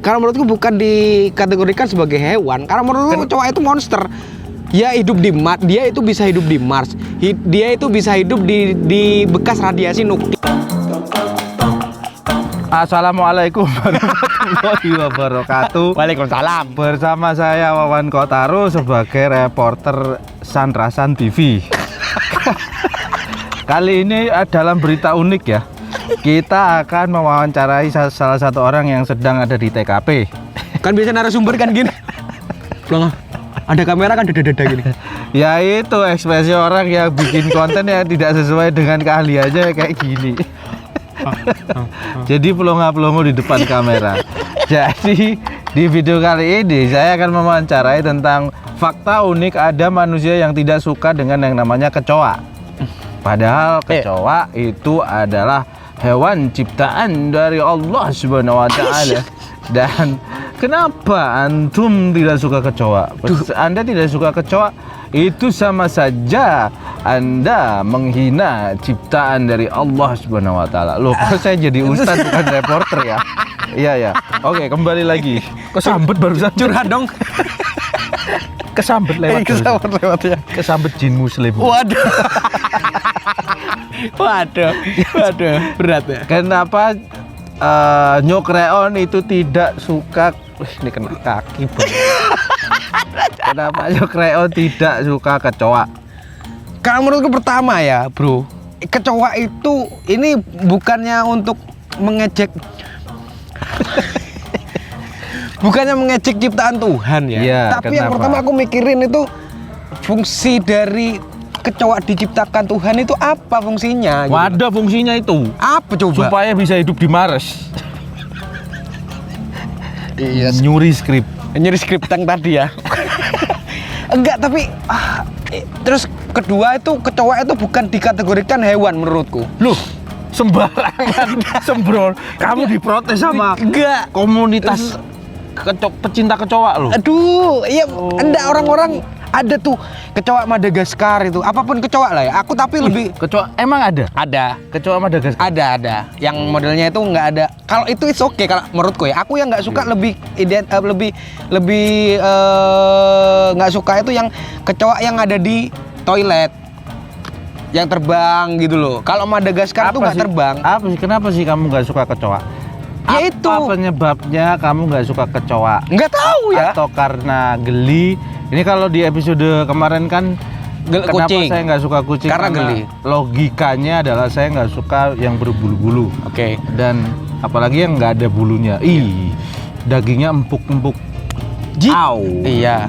Karena menurutku bukan dikategorikan sebagai hewan. Karena menurutku kecoa itu monster. Dia hidup di Mars, dia itu bisa hidup di Mars. Dia itu bisa hidup di bekas radiasi nuklir. Assalamualaikum warahmatullahi wabarakatuh. Waalaikumsalam. Bersama saya Wawan Kotaro sebagai reporter Sandrasan TV. Kali ini dalam berita unik ya. Kita akan mewawancarai salah satu orang yang sedang ada di TKP. Kan biasa narasumber kan gini. Loh, ada kamera kan dada-dada gini. Ya itu ekspresi orang yang bikin konten yang tidak sesuai dengan keahliannya kayak gini. Jadi pelongo-pelongo di depan kamera. Jadi di video kali ini saya akan mewawancarai tentang fakta unik ada manusia yang tidak suka dengan yang namanya kecoa. Padahal kecoa itu adalah hewan ciptaan dari Allah Subhanahu wa taala. Dan kenapa antum tidak suka kecoa? Anda tidak suka kecoa itu sama saja Anda menghina ciptaan dari Allah Subhanahu wa taala. Loh, kok saya jadi ustaz bukan reporter ya? Iya ya. Oke, kembali lagi. Kesambet barusan Curhat dong. Kesambet lewat. Kesambet lewat ya. Kesambet jin muslim. Waduh. Waduh, berat ya. Kenapa Nyokreon itu tidak suka? Ini kena kaki. Kenapa Nyokreon tidak suka kecoa? Kalau menurutku pertama ya, bro, kecoa itu ini bukannya untuk mengejek, bukannya mengejek ciptaan Tuhan ya. Iya, Tapi yang kenapa? pertama aku mikirin itu fungsi dari kecoa diciptakan Tuhan itu apa fungsinya? Gitu. Wadah, fungsinya itu Apa coba? supaya bisa hidup di Mars. Iya, Nyuri skrip. nyeri skrip yang tadi ya. Enggak, tapi terus kedua itu kecoa itu bukan dikategorikan hewan menurutku. Loh, sembarangan sembrol. Kamu diprotes sama Enggak. komunitas pecinta kecoa loh. Aduh, iya, enggak, orang-orang ada tuh kecoa Madagaskar itu, apapun kecoa lah ya. Aku tapi lebih Kecoa emang ada? ada, Kecoa Madagaskar. ada. Yang modelnya itu nggak ada. Kalau itu it's okay kalau menurutku ya. Aku yang nggak suka lebih nggak suka itu yang kecoa yang ada di toilet, yang terbang gitu loh. Kalau Madagaskar itu nggak terbang. Apa sih? Kenapa sih kamu nggak suka kecoa? Ya Apa itu. penyebabnya kamu nggak suka kecoa? Nggak tahu ya. Atau karena geli? Ini kalau di episode kemarin kan kenapa Kucing. saya nggak suka kucing? Karena geli. Logikanya adalah saya nggak suka yang berbulu-bulu. Oke. Dan apalagi yang nggak ada bulunya. Ih, dagingnya empuk-empuk. Au. Iya.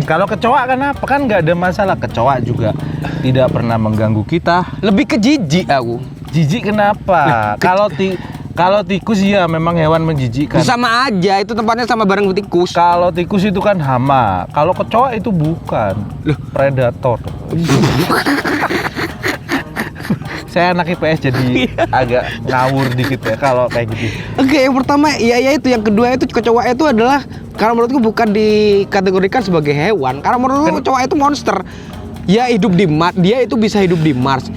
Kalau kecoa kenapa? Kan nggak ada masalah. Kecoa juga tidak pernah mengganggu kita. Lebih ke jijik aku. Jijik kenapa? Kalau tikus ya memang hewan menjijikkan. Sama aja, itu tempatnya sama bareng tikus. Kalau tikus itu kan hama. Kalau kecoa itu bukan. Loh, predator. Saya anak IPS jadi agak ngawur dikit ya kalau kayak gitu. Oke, yang pertama iya itu, yang kedua itu kecoa itu adalah karena menurutku bukan dikategorikan sebagai hewan. Karena menurutku kecoa itu monster. Dia hidup di Mars, dia itu bisa hidup di Mars.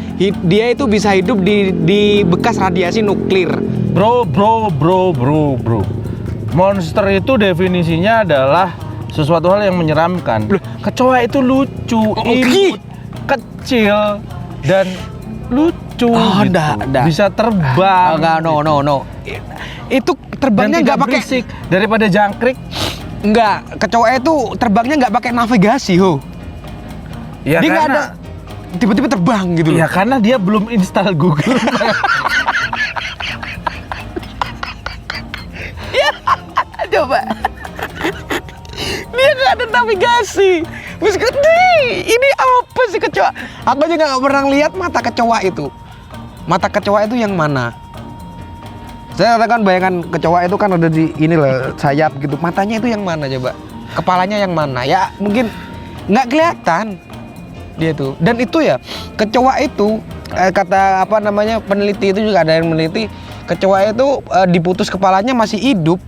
Dia itu bisa hidup di bekas radiasi nuklir. Bro. Monster itu definisinya adalah sesuatu hal yang menyeramkan. Kecoa itu lucu, imut, kecil dan lucu. Oh, gitu. enggak. Bisa terbang. Enggak, no. Itu terbangnya nggak pakai berisik daripada jangkrik. Enggak, kecoa itu terbangnya nggak pakai navigasi, ho. Ya Dia nggak karena ada tiba-tiba terbang gitu loh. ya karena dia belum install Google. Ya, coba. Dia nggak ada navigasi. Terus ini apa sih kecoa? Aku aja nggak pernah lihat mata kecoa itu. Mata kecoa itu yang mana? Saya katakan bayangan kecoa itu kan ada di ini loh, sayap gitu. Matanya itu yang mana coba? Kepalanya yang mana? Ya mungkin nggak kelihatan dia tuh. Dan itu ya kecoa itu kata apa namanya peneliti itu juga ada yang meneliti kecoa itu diputus kepalanya masih hidup.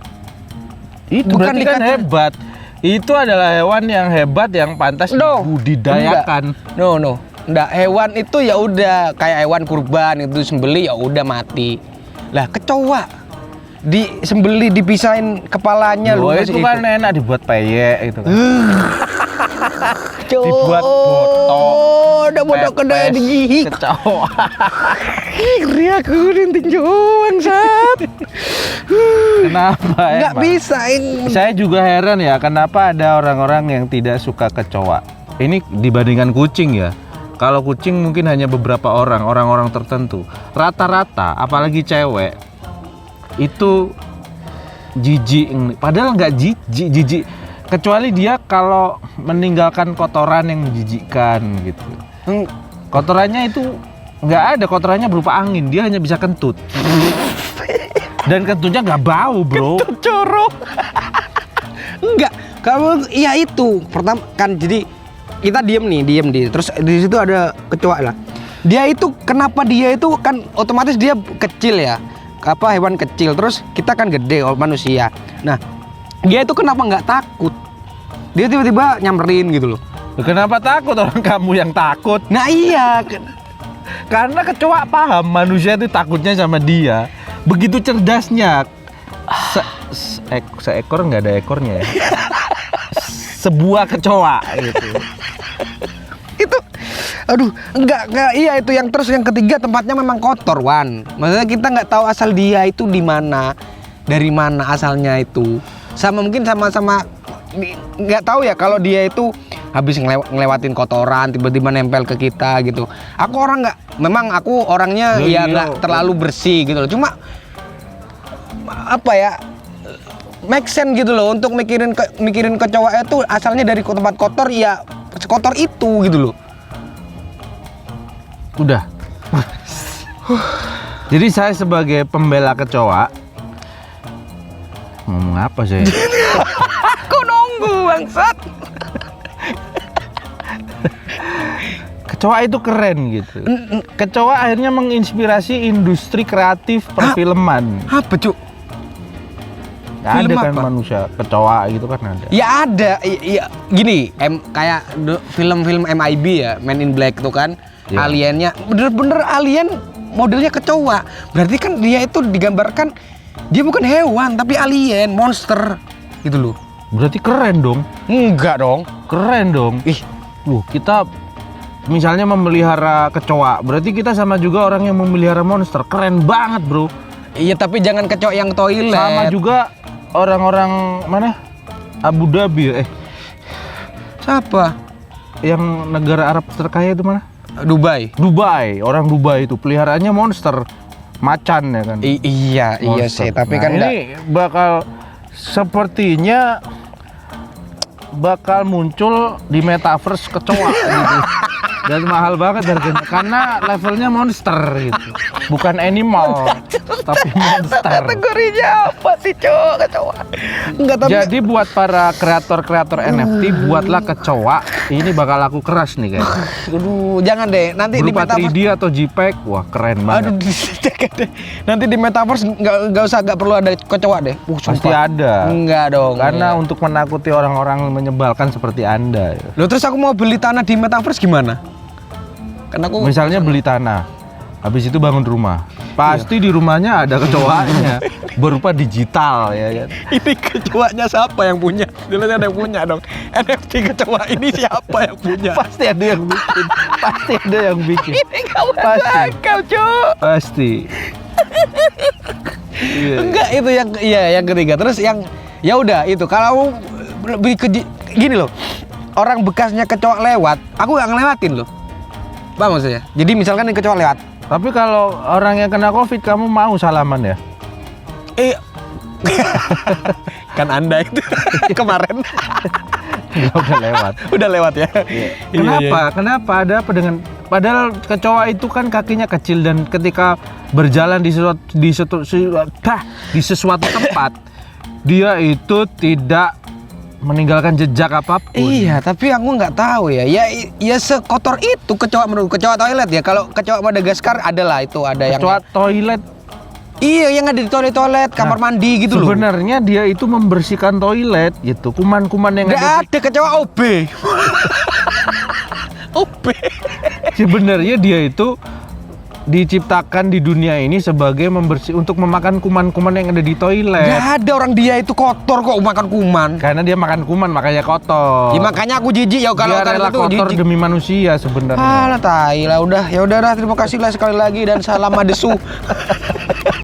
Itu Bukan berarti kan hebat. Itu adalah hewan yang hebat yang pantas dibudidayakan. No. Enggak, hewan itu ya udah kayak hewan kurban itu sembelih ya udah mati. Lah kecoa disembeli, dipisahin kepalanya Oh, lu itu kasih kan enak dibuat peyek itu kan. Cuk. Dibuat botok. Udah botok kedai pepes, digigit. kecoa. Ngeri aku tinju bangsat. Kenapa Nggak emang? bisa Saya juga heran ya, kenapa ada orang-orang yang tidak suka kecoa. Ini dibandingkan kucing ya. Kalau kucing mungkin hanya beberapa orang-orang tertentu. Rata-rata, apalagi cewek, itu jijik. Padahal nggak jijik. Kecuali dia kalau meninggalkan kotoran yang menjijikkan gitu. Kotorannya itu nggak ada, kotorannya berupa angin. Dia hanya bisa kentut. Dan kentutnya nggak bau, bro. Corok. Enggak, kalau ya itu pertama kan jadi kita diem di terus di situ ada kecoa lah. Dia itu kenapa dia itu kan otomatis dia kecil ya, apa hewan kecil, terus kita kan gede manusia. Nah dia itu kenapa nggak takut? Dia tiba-tiba nyamperin gitu loh. Kenapa takut, orang kamu yang takut? Nah iya, Karena kecoa paham manusia itu takutnya sama dia. Begitu cerdasnya. Seekor nggak ada ekornya ya. Sebuah kecoa gitu. itu aduh enggak iya itu yang terus yang ketiga tempatnya memang kotor Wan, maksudnya kita nggak tahu asal dia itu di mana, dari mana asalnya itu, sama mungkin sama-sama nggak tahu ya kalau dia itu habis ngelewatin kotoran tiba-tiba nempel ke kita gitu. Aku orangnya ya nggak terlalu bersih gitu loh, cuma apa ya, make sense gitu loh untuk mikirin kecoa itu asalnya dari tempat kotor ya, sekotor itu gitu loh. Udah. Jadi saya sebagai pembela kecoa, ngomong apa saya? Aku nunggu bangsat. Kecoa itu keren gitu. Kecoa akhirnya menginspirasi industri kreatif perfilman. Apa cuk? Nggak ada Film kan apa? manusia kecoa gitu kan ada. Ya ada, ya gini, kayak film-film MIB ya, Man in Black itu kan, Ya. aliennya bener-bener alien modelnya kecoa. Berarti kan dia itu digambarkan dia bukan hewan tapi alien, monster gitu loh. Berarti keren dong. Enggak dong. Keren dong. Ih, Kita misalnya memelihara kecoa, berarti kita sama juga orang yang memelihara monster. Keren banget, bro. iya tapi jangan kecoa yang toilet. Sama juga orang-orang mana? Abu Dhabi ya? Siapa? Yang negara Arab terkaya itu mana? Dubai. Dubai. Orang Dubai itu peliharaannya monster, macan ya kan? Iya Monster. sih, tapi Nah, kan ini bakal sepertinya bakal muncul di metaverse kecoa gitu. Dan mahal banget harganya karena levelnya monster gitu. Bukan animal, tapi monster. kategorinya apa sih kecoa? Enggak tapi Jadi buat para kreator-kreator NFT, buatlah kecoa. Ini bakal laku keras nih kayaknya. aduh, jangan deh. Nanti di Berupa metaverse 3D atau JPEG, wah keren aduh, banget. jangan deh. Nanti di metaverse nggak perlu ada kecoa deh. Pasti Sumpah. ada. Enggak dong. Karena untuk menakuti orang-orang menyebalkan seperti Anda. Ya. Loh, terus aku mau beli tanah di metaverse gimana? Karena aku Misalnya beli tanah, habis itu bangun rumah. Pasti di rumahnya ada kecoanya berupa digital ya kan. ini kecoanya siapa yang punya? Jelasnya ada yang punya dong. NFT kecoa ini siapa yang punya? Pasti ada yang bikin. Pasti ada yang bikin. Ini kamu Pasti. akal, Cuk. Pasti. Iya. Enggak, itu yang yang ketiga. Terus yang ya udah itu kalau lebih ke gini loh. Orang bekasnya kecoa lewat, aku nggak ngelewatin loh. Paham maksudnya? Jadi misalkan ini kecoa lewat, Tapi kalau orang yang kena COVID, kamu mau salaman ya? kan Anda itu kemarin Ya udah lewat. udah lewat ya. Kenapa? Kenapa? Ada apa dengan? Padahal kecoa itu kan kakinya kecil dan ketika berjalan di sesuatu tempat, dia itu tidak meninggalkan jejak apapun. Iya, tapi aku nggak tahu ya. Ya sekotor itu kecoa menurut kecoa toilet ya. Kalau kecoa Madagaskar adalah itu ada Kecoa toilet. Iya, yang ada di toilet kamar mandi gitu loh. Sebenarnya dia itu membersihkan toilet gitu. Kuman-kuman yang Nggak ada kecoa OB. OB. Sebenarnya dia itu diciptakan di dunia ini sebagai untuk memakan kuman-kuman yang ada di toilet. Gak ada orang dia itu kotor kok makan kuman. Karena dia makan kuman makanya kotor. Ya makanya aku jijik ya kalau dia rela itu kotor jijik. demi manusia sebenarnya. Alah tai lah udah. Ya udah terima kasih lah sekali lagi dan salam madesu.